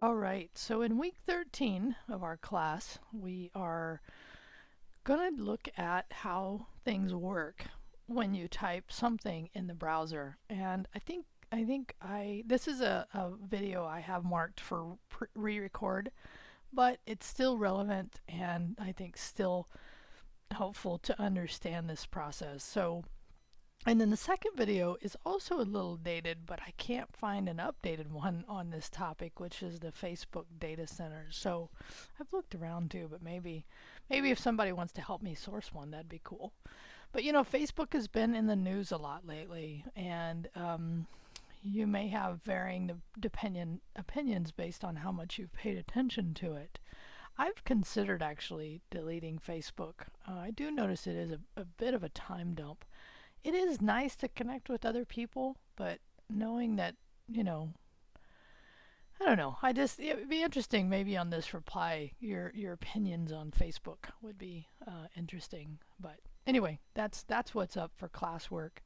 All right, so in week 13 of our class, we are going to look at how things work when you type something in the browser. And I think this is a video I have marked for re-record, but it's still relevant and I think still helpful to understand this process. And then the second video is also a little dated, but I can't find an updated one on this topic, which is the Facebook data center. So I've looked around too, but maybe if somebody wants to help me source one, that'd be cool. But Facebook has been in the news a lot lately, and you may have varying opinions based on how much you've paid attention to it. I've considered actually deleting Facebook. I do notice it is a bit of a time dump. It is nice to connect with other people, but knowing that, I don't know. It would be interesting maybe on this reply. Your opinions on Facebook would be interesting. But anyway, that's what's up for classwork.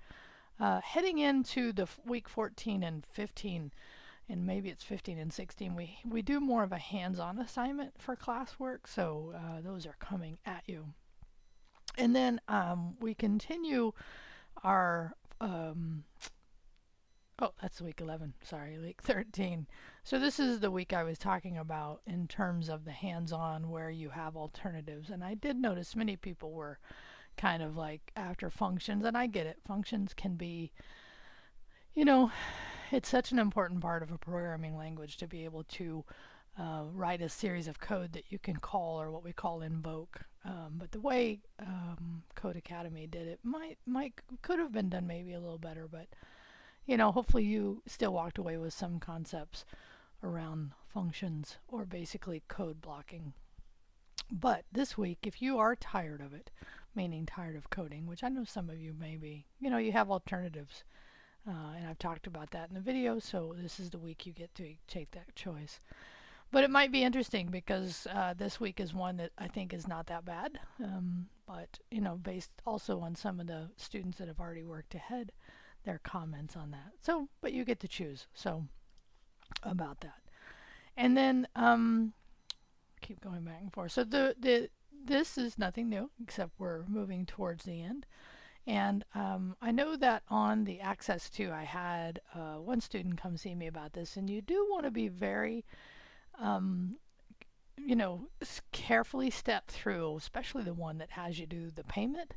Heading into the week 14 and 15, and maybe it's 15 and 16, we do more of a hands-on assignment for classwork, so those are coming at you. And then we continue our that's week 11, sorry, week 13. So this is the week I was talking about in terms of the hands-on where you have alternatives. And I did notice many people were kind of like after functions, and I get it. Functions can be, it's such an important part of a programming language to be able to write a series of code that you can call, or what we call invoke. But the way Code Academy did it could have been done maybe a little better, but hopefully you still walked away with some concepts around functions or basically code blocking. But this week, if you are tired of it, meaning tired of coding, which I know some of you may be, you have alternatives. And I've talked about that in the video, so this is the week you get to take that choice. But it might be interesting because this week is one that I think is not that bad. But, based also on some of the students that have already worked ahead, their comments on that. So, but you get to choose. So, about that. And then, keep going back and forth. So, this is nothing new, except we're moving towards the end. And I know that on the Access to, I had one student come see me about this, and you do want to be very carefully step through, especially the one that has you do the payment,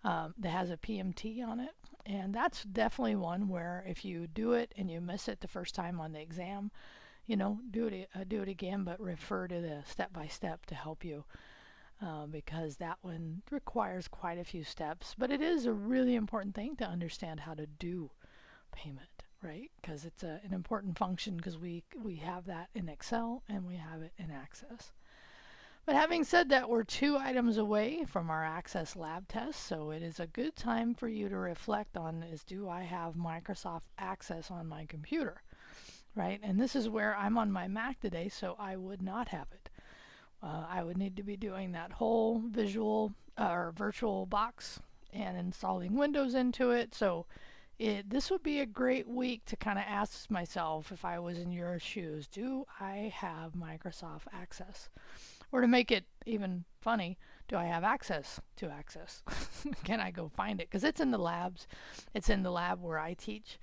that has a PMT on it. And that's definitely one where if you do it and you miss it the first time on the exam, do it again, but refer to the step-by-step to help you, because that one requires quite a few steps. But it is a really important thing to understand how to do payment, right? Because it's an important function, because we have that in Excel and we have it in Access. But having said that, we're 2 items away from our Access lab test, so it is a good time for you to reflect on do I have Microsoft Access on my computer, right? And this is where I'm on my Mac today, so I would not have it. I would need to be doing that whole visual or virtual box and installing Windows into it. So this would be a great week to kind of ask myself, if I was in your shoes, do I have Microsoft Access? Or to make it even funny, do I have access to Access? Can I go find it? Because it's in the labs. It's in the lab where I teach.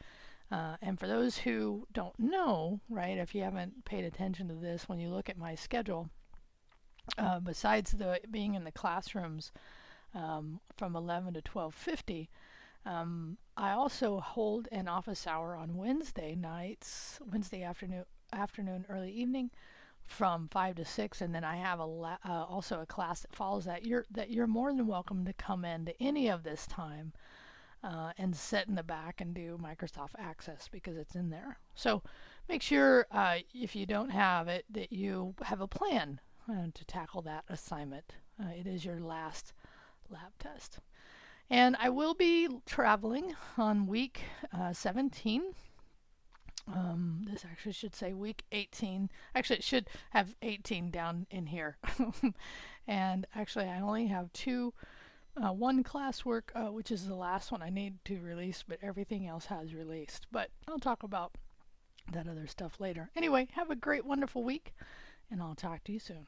And for those who don't know, right, if you haven't paid attention to this, when you look at my schedule, besides being in the classrooms from 11 to 12:50, I also hold an office hour on Wednesday nights, Wednesday afternoon, early evening, from 5 to 6, and then I have also a class that follows that. You're more than welcome to come in to any of this time and sit in the back and do Microsoft Access, because it's in there. So make sure, if you don't have it, that you have a plan to tackle that assignment. It is your last lab test. And I will be traveling on week 17. This actually should say week 18. Actually, it should have 18 down in here. And actually, I only have one classwork, which is the last one I need to release, but everything else has released. But I'll talk about that other stuff later. Anyway, have a great, wonderful week, and I'll talk to you soon.